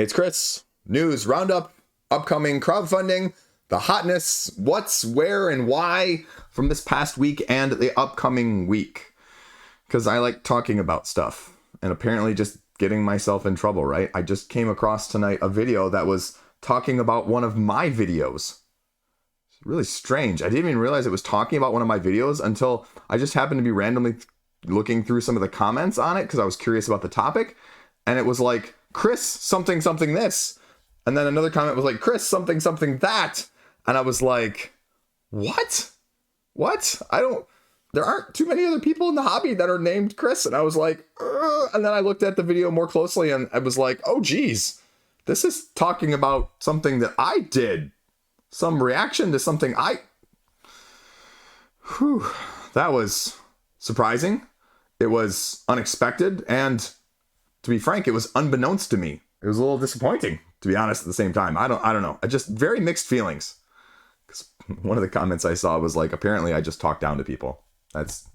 It's Chris. News roundup, upcoming crowdfunding, the hotness, what's, where, and why from this past week and the upcoming week. Because I like talking about stuff and apparently just getting myself in trouble, right? I just came across tonight a video that was talking about one of my videos. It's really strange. I didn't even realize it was talking about one of my videos until I just happened to be randomly looking through some of the comments on it because I was curious about the topic. And it was like, Chris something something this, and then another comment was like, Chris something something that, and I was like, what there aren't too many other people in the hobby that are named Chris. And I was like, and then I looked at the video more closely and I was like, oh geez, this is talking about something that I did, some reaction to something that was surprising. It was unexpected, and to be frank, it was unbeknownst to me. It was a little disappointing, to be honest, at the same time. I don't know. I just very mixed feelings. Because one of the comments I saw was like, apparently I just talk down to people. That's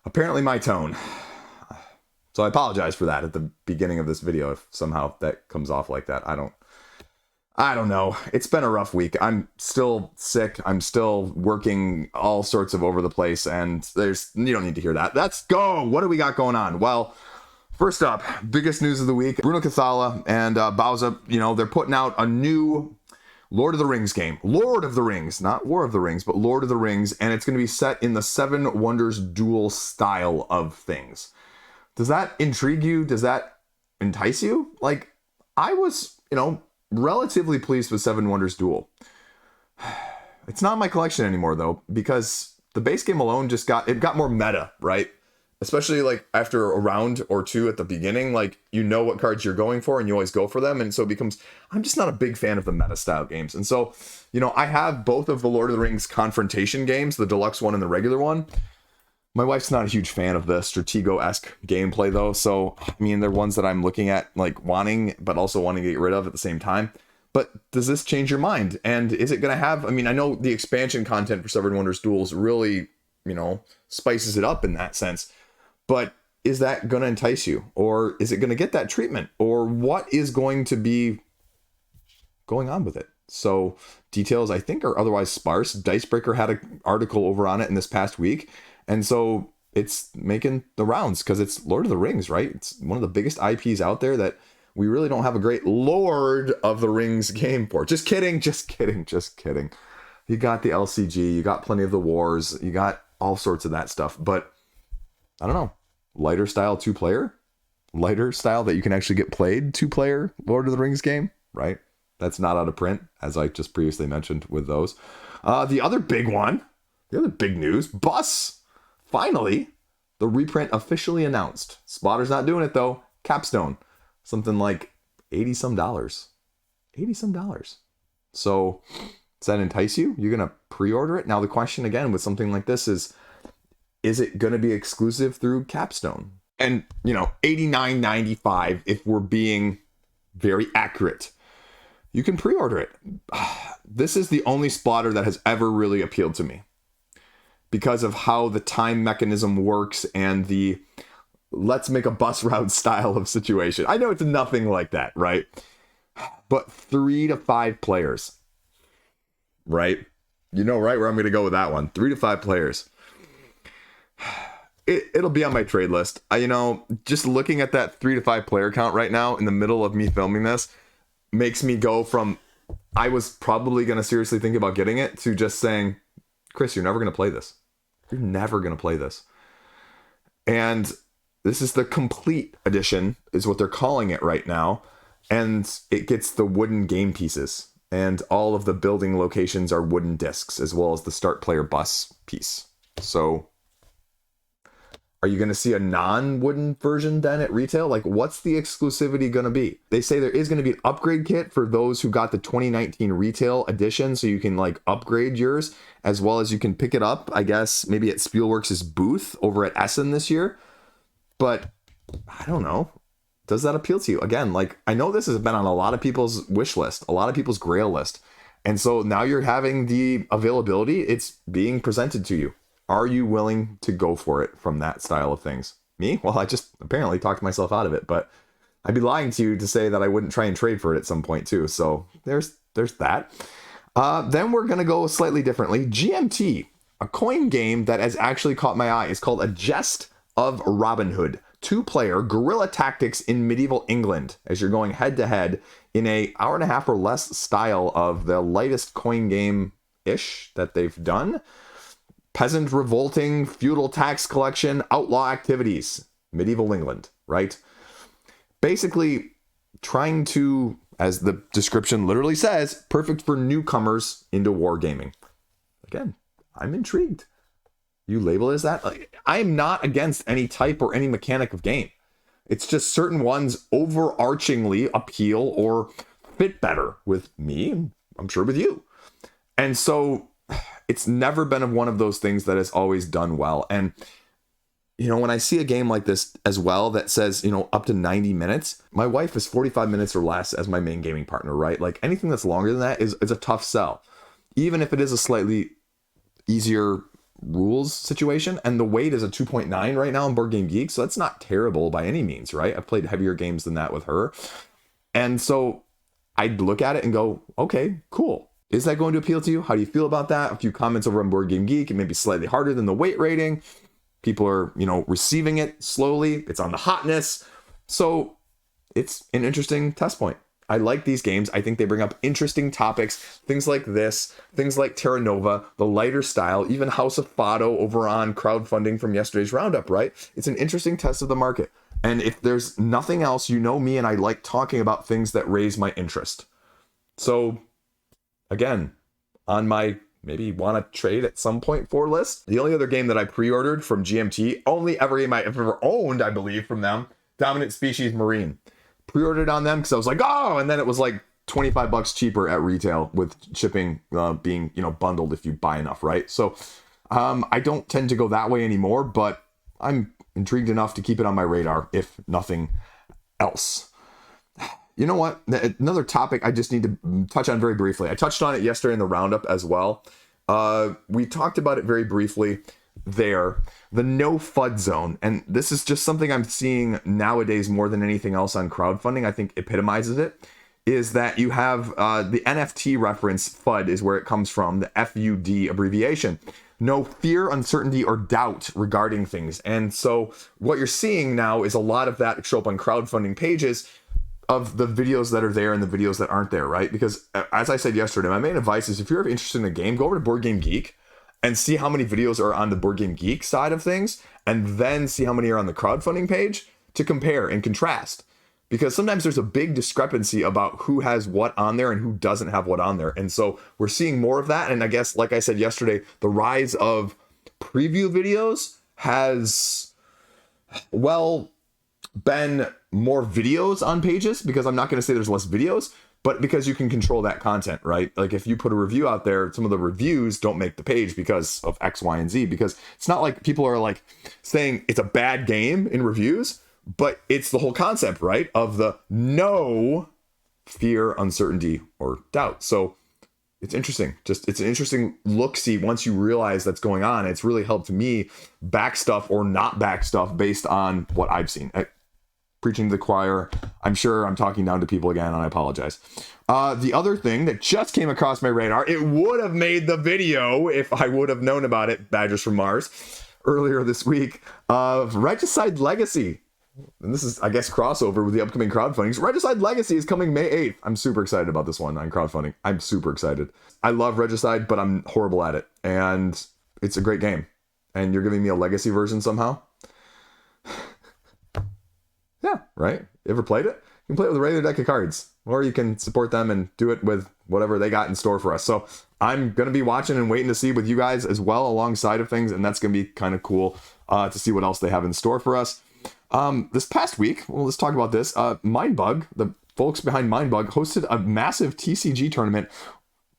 apparently my tone. So I apologize for that at the beginning of this video if somehow that comes off like that. I don't know. It's been a rough week. I'm still sick. I'm still working all sorts of over the place, and you don't need to hear that. Let's go. What do we got going on? Well, first up, biggest news of the week, Bruno Cathala and Bowser, they're putting out a new Lord of the Rings game. Lord of the Rings, not War of the Rings, but Lord of the Rings, and it's going to be set in the Seven Wonders duel style of things. Does that intrigue you? Does that entice you? Like, I was, relatively pleased with Seven Wonders duel. It's not in my collection anymore, though, because the base game alone got more meta, right? Especially like after a round or two at the beginning, like what cards you're going for and you always go for them. And so it becomes, I'm just not a big fan of the meta style games. And so, I have both of the Lord of the Rings confrontation games, the deluxe one and the regular one. My wife's not a huge fan of the Stratego-esque gameplay though. So, they're ones that I'm looking at like wanting, but also wanting to get rid of at the same time. But does this change your mind? And is it going to have, I know the expansion content for Seven Wonders Duels really, spices it up in that sense. But is that going to entice you? Or is it going to get that treatment? Or what is going to be going on with it? So details, I think, are otherwise sparse. Dicebreaker had an article over on it in this past week. And so it's making the rounds because it's Lord of the Rings, right? It's one of the biggest IPs out there that we really don't have a great Lord of the Rings game for. Just kidding. You got the LCG, you got plenty of the wars, you got all sorts of that stuff. But I don't know. Lighter style 2-player, lighter style that you can actually get played 2-player Lord of the Rings game, right? That's not out of print, as I just previously mentioned with those. The other big news, Bus, finally, the reprint officially announced. Spotter's not doing it though. Capstone, something like $80 some. So does that entice you? You're gonna pre-order it? Now the question again with something like this is it going to be exclusive through Capstone? And, $89.95 if we're being very accurate. You can pre-order it. This is the only spotter that has ever really appealed to me because of how the time mechanism works and the let's make a bus route style of situation. I know it's nothing like that, right? But 3 to 5 players, right? Right where I'm going to go with that one. 3 to 5 players. It'll be on my trade list. Just looking at that 3 to 5 player count right now in the middle of me filming this makes me go from I was probably going to seriously think about getting it to just saying, Chris, you're never going to play this. You're never going to play this. And this is the complete edition is what they're calling it right now. And it gets the wooden game pieces and all of the building locations are wooden discs as well as the start player bus piece. So are you going to see a non-wooden version then at retail? Like, what's the exclusivity going to be? They say there is going to be an upgrade kit for those who got the 2019 retail edition, so you can like upgrade yours, as well as you can pick it up, I guess, maybe at Spielworks' booth over at Essen this year. But I don't know. Does that appeal to you? Again, like, I know this has been on a lot of people's wish list, a lot of people's grail list. And so now you're having the availability. It's being presented to you. Are you willing to go for it from that style of things? Me? Well, I just apparently talked myself out of it, but I'd be lying to you to say that I wouldn't try and trade for it at some point too. So there's that. Then we're going to go slightly differently. GMT, a coin game that has actually caught my eye, is called A Jest of Robin Hood. 2-player guerrilla tactics in medieval England, as you're going head to head in a hour and a half or less style of the lightest coin game-ish that they've done. Peasant revolting, feudal tax collection, outlaw activities. Medieval England, right? Basically trying to, as the description literally says, perfect for newcomers into wargaming. Again, I'm intrigued. You label it as that? Like, I am not against any type or any mechanic of game. It's just certain ones overarchingly appeal or fit better with me, and I'm sure with you. And so it's never been one of those things that has always done well. And, you know, when I see a game like this as well that says, you know, up to 90 minutes, my wife is 45 minutes or less as my main gaming partner, right? Like anything that's longer than that is a tough sell, even if it is a slightly easier rules situation. And the weight is a 2.9 right now on Board Game Geek, so that's not terrible by any means, right? I've played heavier games than that with her. And so I'd look at it and go, okay, cool. Is that going to appeal to you? How do you feel about that? A few comments over on Board Game Geek. It may be slightly harder than the weight rating. People are, you know, receiving it slowly. It's on the hotness. So it's an interesting test point. I like these games. I think they bring up interesting topics, things like this, things like Terra Nova, the lighter style, even House of Fado over on crowdfunding from yesterday's roundup, right? It's an interesting test of the market. And if there's nothing else, you know me, and I like talking about things that raise my interest. So again, on my maybe want to trade at some point for list, the only other game that I pre-ordered from GMT, only ever game I've ever owned, I believe, from them, Dominant Species Marine. Pre-ordered on them because I was like, oh, and then it was like $25 cheaper at retail with shipping being, you know, bundled if you buy enough, right? So I don't tend to go that way anymore, but I'm intrigued enough to keep it on my radar, if nothing else. You know what? Another topic I just need to touch on very briefly. I touched on it yesterday in the roundup as well. We talked about it very briefly there. The no FUD zone. And this is just something I'm seeing nowadays more than anything else on crowdfunding. I think epitomizes it. Is that you have the NFT reference, FUD is where it comes from, the FUD abbreviation. No fear, uncertainty, or doubt regarding things. And so what you're seeing now is a lot of that show up on crowdfunding pages of the videos that are there and the videos that aren't there, right? Because as I said yesterday, my main advice is if you're interested in a game, go over to Board Game Geek and see how many videos are on the Board Game Geek side of things, and then see how many are on the crowdfunding page to compare and contrast. Because sometimes there's a big discrepancy about who has what on there and who doesn't have what on there. And so we're seeing more of that. And I guess, like I said yesterday, the rise of preview videos has, well, been more videos on pages, because I'm not going to say there's less videos, but because you can control that content, right? Like if you put a review out there, some of the reviews don't make the page because of X, Y, and Z, because it's not like people are like saying it's a bad game in reviews, but it's the whole concept, right? Of the no fear, uncertainty, or doubt. So it's interesting. It's an interesting look-see once you realize that's going on. It's really helped me back stuff or not back stuff based on what I've seen. Preaching to the choir. I'm sure I'm talking down to people again, and I apologize. The other thing that just came across my radar, it would have made the video if I would have known about it, Badgers from Mars, earlier this week, of Regicide Legacy. And this is, I guess, crossover with the upcoming crowdfundings. Regicide Legacy is coming May 8th. I'm super excited about this one on crowdfunding. I'm super excited. I love Regicide, but I'm horrible at it. And it's a great game. And you're giving me a Legacy version somehow? Yeah, right? You ever played it? You can play it with a regular deck of cards. Or you can support them and do it with whatever they got in store for us. So I'm going to be watching and waiting to see with you guys as well alongside of things. And that's going to be kind of cool to see what else they have in store for us. This past week, well, let's talk about this. Mindbug, the folks behind Mindbug, hosted a massive TCG tournament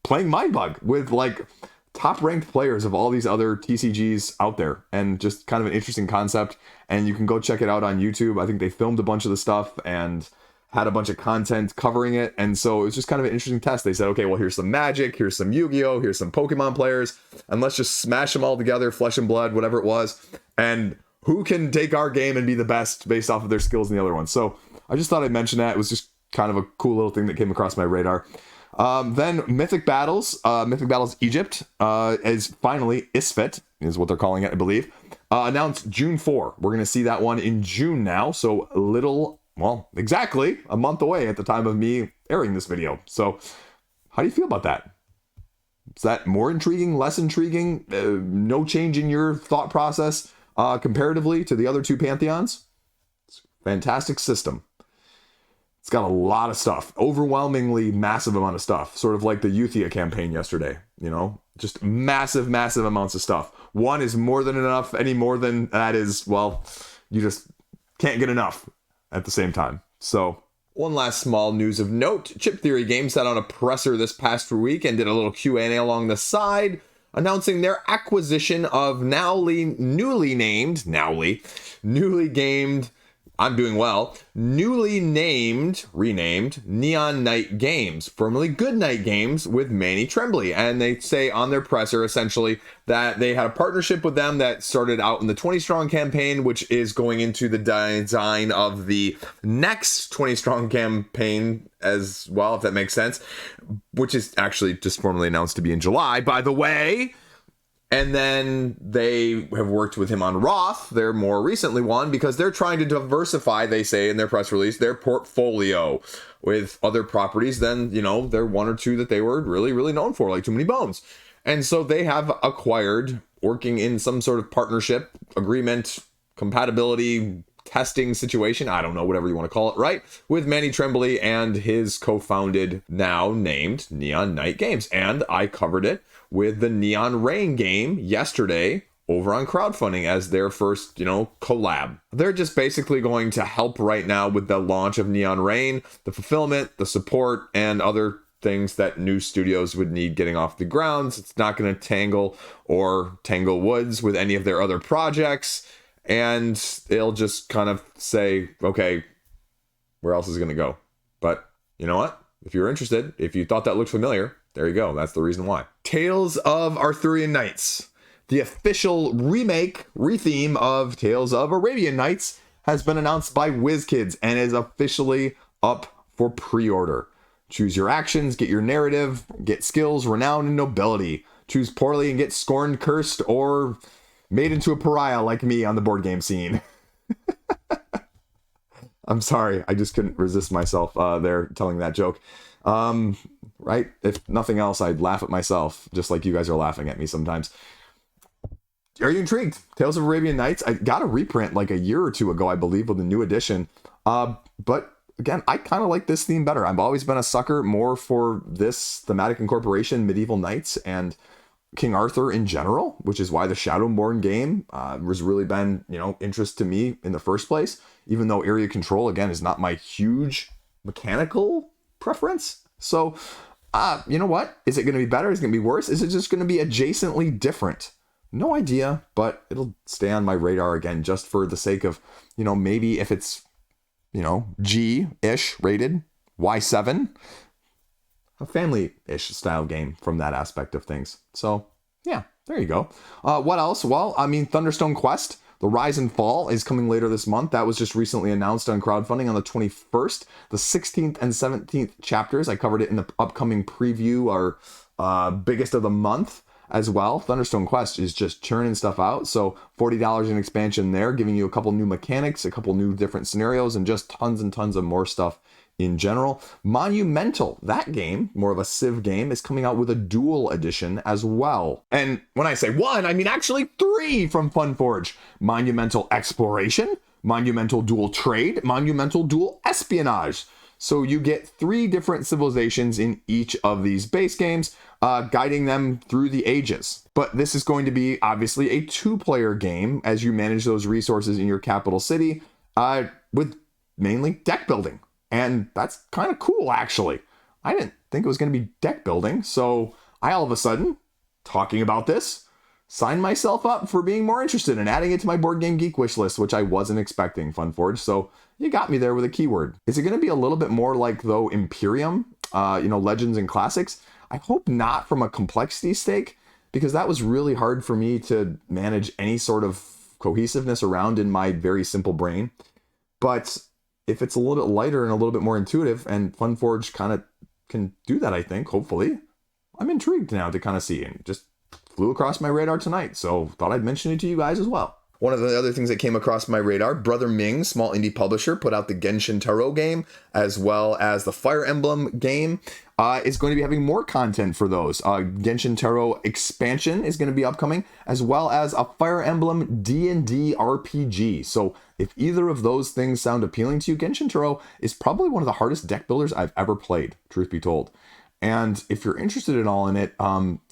playing Mindbug with like top ranked players of all these other TCGs out there, and just kind of an interesting concept. And you can go check it out on YouTube. I think they filmed a bunch of the stuff and had a bunch of content covering it. And so it was just kind of an interesting test. They said, okay, well, here's some Magic, here's some Yu-Gi-Oh, here's some Pokemon players, and let's just smash them all together, flesh and blood, whatever it was. And who can take our game and be the best based off of their skills in the other one. So I just thought I'd mention that. It was just kind of a cool little thing that came across my radar. Then Mythic Battles Egypt is finally ISFIT, is what they're calling it, I believe. Announced June 4. We're going to see that one in June now. So exactly a month away at the time of me airing this video. So how do you feel about that? Is that more intriguing, less intriguing? No change in your thought process comparatively to the other two Pantheons? It's a fantastic system. It's got a lot of stuff, overwhelmingly massive amount of stuff, sort of like the Euthia campaign yesterday, just massive amounts of stuff. One is more than enough. Any more than that is, well, you just can't get enough at the same time. So one last small news of note, Chip Theory Games sat on a presser this past week and did a little Q&A along the side, announcing their acquisition of newly renamed Neon Night Games, formerly Good Night Games, with Manny Trembley. And they say on their presser, essentially, that they had a partnership with them that started out in the 20-strong campaign, which is going into the design of the next 20-strong campaign as well, if that makes sense, which is actually just formally announced to be in July, by the way. And then they have worked with him on Roth, their more recently one, because they're trying to diversify, they say in their press release, their portfolio with other properties than, their one or two that they were really, really known for, like Too Many Bones. And so they have acquired, working in some sort of partnership, agreement, compatibility, testing situation, I don't know, whatever you want to call it, right? With Manny Trembley and his co-founded, now named Neon Night Games. And I covered it with the Neon Rain game yesterday over on Crowdfunding as their first, collab. They're just basically going to help right now with the launch of Neon Rain, the fulfillment, the support, and other things that new studios would need getting off the grounds. It's not going to tangle woods with any of their other projects. And they'll just kind of say, okay, where else is it going to go? But you know what? If you're interested, if you thought that looked familiar, there you go. That's the reason why. Tales of Arthurian Nights, the official retheme of Tales of Arabian Nights, has been announced by WizKids and is officially up for pre-order. Choose your actions, get your narrative, get skills, renown, and nobility. Choose poorly and get scorned, cursed, or made into a pariah like me on the board game scene. I'm sorry, I just couldn't resist myself there telling that joke. Right? If nothing else, I'd laugh at myself, just like you guys are laughing at me sometimes. Are you intrigued? Tales of Arabian Nights, I got a reprint like a year or two ago, I believe, with a new edition. But again, I kind of like this theme better. I've always been a sucker more for this thematic incorporation, Medieval Knights, and King Arthur in general, which is why the Shadowborn game was really been, interest to me in the first place, even though area control, again, is not my huge mechanical preference. So, you know what? Is it going to be better? Is it going to be worse? Is it just going to be adjacently different? No idea, but it'll stay on my radar again, just for the sake of, maybe if it's, G-ish rated, Y7, a family-ish style game from that aspect of things. So, yeah, there you go. What else? Well, Thunderstone Quest, The Rise and Fall, is coming later this month. That was just recently announced on crowdfunding on the 21st. The 16th and 17th chapters, I covered it in the upcoming preview, are biggest of the month as well. Thunderstone Quest is just churning stuff out. So $40 in expansion there, giving you a couple new mechanics, a couple new different scenarios, and just tons and tons of more stuff in general. Monumental, that game, more of a Civ game, is coming out with a dual edition as well. And when I say one, I mean actually three from Funforge. Monumental Exploration, Monumental Dual Trade, Monumental Dual Espionage. So you get three different civilizations in each of these base games, guiding them through the ages. But this is going to be obviously a two-player game as you manage those resources in your capital city, with mainly deck building. And that's kind of cool, actually. I didn't think it was going to be deck building, so I all of a sudden, talking about this, signed myself up for being more interested in adding it to my Board Game Geek wish list, which I wasn't expecting, Funforge. So you got me there with a keyword. Is it going to be a little bit more like, though, Imperium, Legends and Classics? I hope not, from a complexity stake, because that was really hard for me to manage any sort of cohesiveness around in my very simple brain. But if it's a little bit lighter and a little bit more intuitive, and FunForge kind of can do that, I think, hopefully. I'm intrigued now to kind of see, and just flew across my radar tonight, so thought I'd mention it to you guys as well. One of the other things that came across my radar, Brother Ming, small indie publisher, put out the Genshin Tarot game, as well as the Fire Emblem game, is going to be having more content for those. Genshin Tarot expansion is going to be upcoming, as well as a Fire Emblem D&D RPG. So if either of those things sound appealing to you, Genshin Tarot is probably one of the hardest deck builders I've ever played, truth be told. And if you're interested at all in it,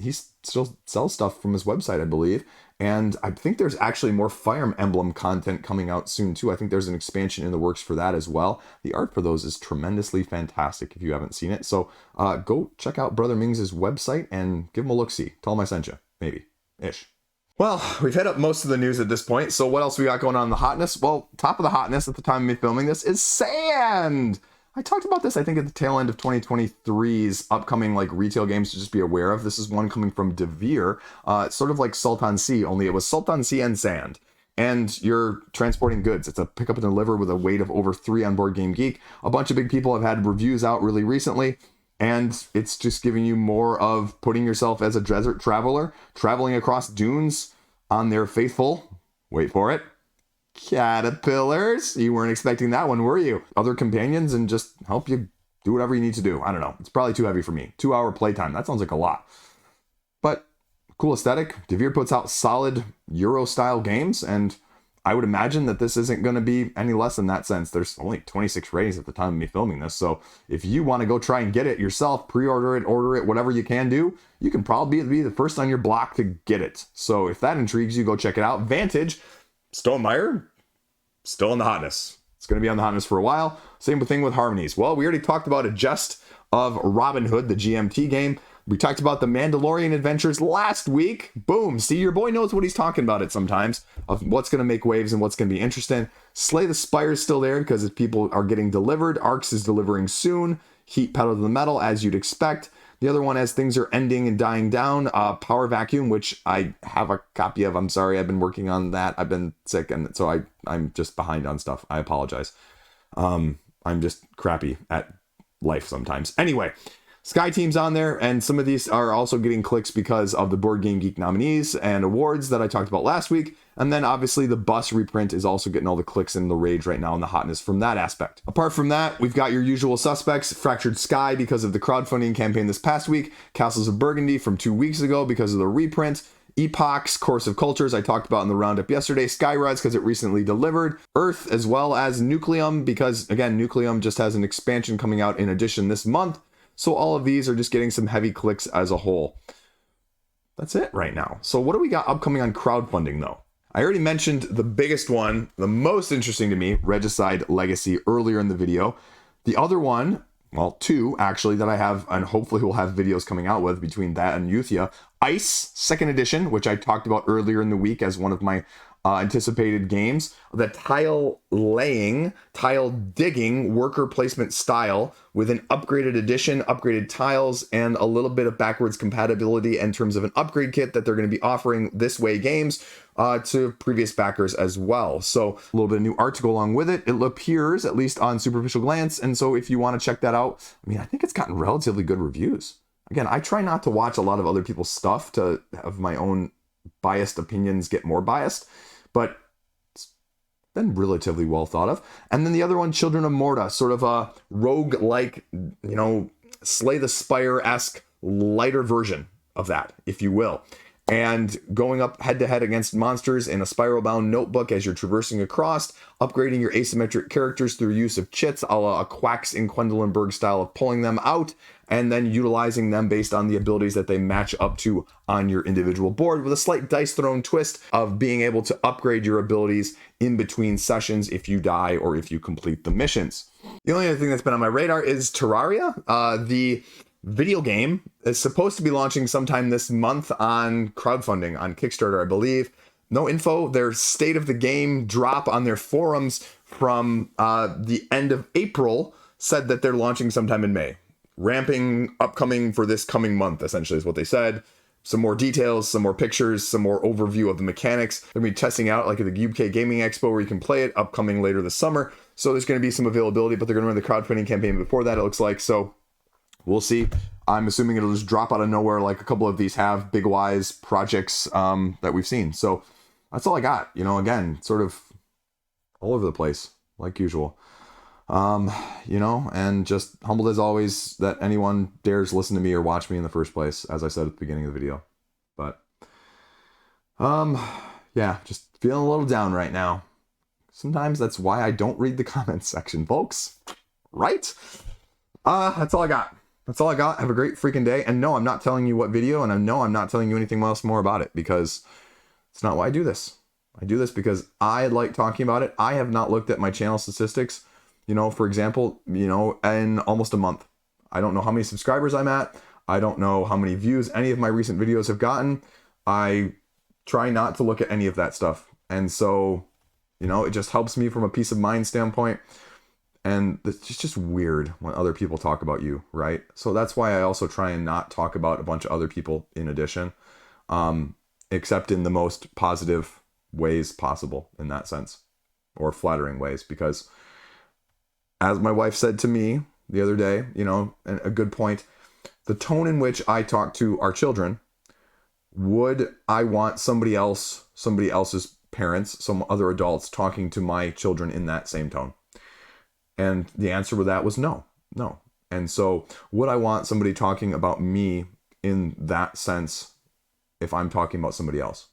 he still sells stuff from his website, I believe. And I think there's actually more Fire Emblem content coming out soon, too. I think there's an expansion in the works for that as well. The art for those is tremendously fantastic if you haven't seen it. So go check out Brother Ming's website and give him a look-see. Tell him I sent you. Maybe. Ish. Well, we've hit up most of the news at this point. So what else we got going on in the hotness? Well, top of the hotness at the time of me filming this is sand. I talked about this, I think, at the tail end of 2023's upcoming retail games to just be aware of. This is one coming from Devere. It's sort of like Sultan Sea, only it was Sultan Sea and sand. And you're transporting goods. It's a pick up and deliver with a weight of over 3 on Board Game Geek. A bunch of big people have had reviews out really recently. And it's just giving you more of putting yourself as a desert traveler, traveling across dunes on their faithful, wait for it, caterpillars. You weren't expecting that one, were you? Other companions, and just help you do whatever you need to do. I don't know. It's probably too heavy for me. 2-hour playtime. That sounds like a lot. But cool aesthetic. Devere puts out solid Euro-style games, and I would imagine that this isn't going to be any less in that sense. There's only 26 ratings at the time of me filming this, so if you want to go try and get it yourself, pre-order it, order it, whatever you can do, you can probably be the first on your block to get it. So if that intrigues you, go check it out. Vantage, Stonemeyer, still in the hotness. It's going to be on the hotness for a while. Same thing with Harmonies. Well, we already talked about a Jest of Robin Hood, the GMT game. We talked about the Mandalorian adventures last week. Boom. See, your boy knows what he's talking about it sometimes, of what's going to make waves and what's going to be interesting. Slay the Spire is still there because people are getting delivered. Arcs is delivering soon. Heat Pedal to the Metal, as you'd expect. The other one, as things are ending and dying down, Power Vacuum, which I have a copy of. I'm sorry, I've been working on that. I've been sick, and so I'm just behind on stuff. I apologize. I'm just crappy at life sometimes. Anyway, Sky Team's on there, and some of these are also getting clicks because of the Board Game Geek nominees and awards that I talked about last week. And then obviously the Bus reprint is also getting all the clicks in the rage right now in the hotness from that aspect. Apart from that, we've got your usual suspects. Fractured Sky because of the crowdfunding campaign this past week. Castles of Burgundy from 2 weeks ago because of the reprint. Epoch's Course of Cultures I talked about in the roundup yesterday. Skyrise because it recently delivered. Earth, as well as Nucleum because, again, Nucleum just has an expansion coming out in addition this month. So all of these are just getting some heavy clicks as a whole. That's it right now. So what do we got upcoming on crowdfunding, though? I already mentioned the biggest one, the most interesting to me, Regicide Legacy, earlier in the video. The other one, well, 2 actually, that I have, and hopefully we'll have videos coming out with between that and Uthia. Ice, 2nd edition, which I talked about earlier in the week as one of my anticipated games. The tile laying, tile digging worker placement style with an upgraded edition, upgraded tiles, and a little bit of backwards compatibility in terms of an upgrade kit that they're going to be offering this way games to previous backers as well. So a little bit of new art to go along with it. It appears, at least on superficial glance. And so if you want to check that out, I mean, I think it's gotten relatively good reviews. Again, I try not to watch a lot of other people's stuff to have my own biased opinions get more biased, but it's been relatively well thought of. And then the other one, Children of Morta, sort of a rogue-like, Slay the Spire-esque lighter version of that, if you will. And going up head-to-head against monsters in a spiral-bound notebook as you're traversing across, upgrading your asymmetric characters through use of chits, a la a Quacks in Quendelenburg style of pulling them out, and then utilizing them based on the abilities that they match up to on your individual board, with a slight dice thrown twist of being able to upgrade your abilities in between sessions if you die or if you complete the missions. The only other thing that's been on my radar is Terraria. The video game is supposed to be launching sometime this month on crowdfunding, on Kickstarter, I believe. No info. Their state of the game drop on their forums from the end of April said that they're launching sometime in May. Ramping upcoming for this coming month, essentially, is what they said. Some more details, some more pictures, some more overview of the mechanics. They're going to be testing out like at the UK Gaming Expo where you can play it, upcoming later this summer. So there's going to be some availability, but they're going to run the crowdfunding campaign before that, it looks like. So we'll see. I'm assuming it'll just drop out of nowhere like a couple of these have big wise projects that we've seen. So that's all I got. You know, again, sort of all over the place, like usual. You know, and just humbled as always that anyone dares listen to me or watch me in the first place, as I said at the beginning of the video. But, yeah, just feeling a little down right now. Sometimes that's why I don't read the comments section, folks. Right? That's all I got. That's all I got. Have a great freaking day. And no, I'm not telling you what video, and no, I'm not telling you anything else more about it, because it's not why I do this. I do this because I like talking about it. I have not looked at my channel statistics, you know, for example, you know, in almost a month. I don't know how many subscribers I'm at. I don't know how many views any of my recent videos have gotten. I try not to look at any of that stuff. And so, you know, it just helps me from a peace of mind standpoint. And it's just weird when other people talk about you, right? So that's why I also try and not talk about a bunch of other people in addition, except in the most positive ways possible in that sense, or flattering ways, because as my wife said to me the other day, you know, a good point, the tone in which I talk to our children, would I want somebody else's parents, some other adults talking to my children in that same tone? And the answer to that was no. And so would I want somebody talking about me in that sense if I'm talking about somebody else?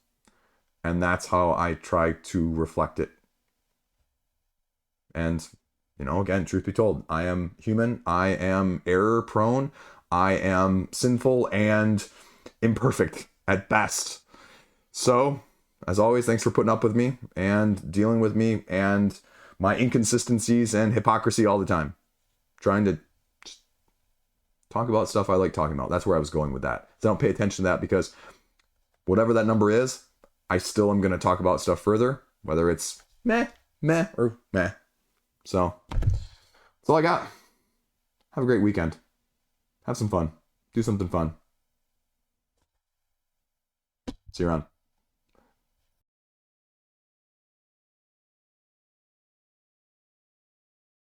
And that's how I try to reflect it. And, you know, again, truth be told, I am human. I am error prone. I am sinful and imperfect at best. So, as always, thanks for putting up with me and dealing with me and my inconsistencies and hypocrisy all the time. Trying to just talk about stuff I like talking about. That's where I was going with that. So I don't pay attention to that, because whatever that number is, I still am going to talk about stuff further, whether it's meh, or meh. So that's all I got. Have a great weekend. Have some fun. Do something fun. See you around.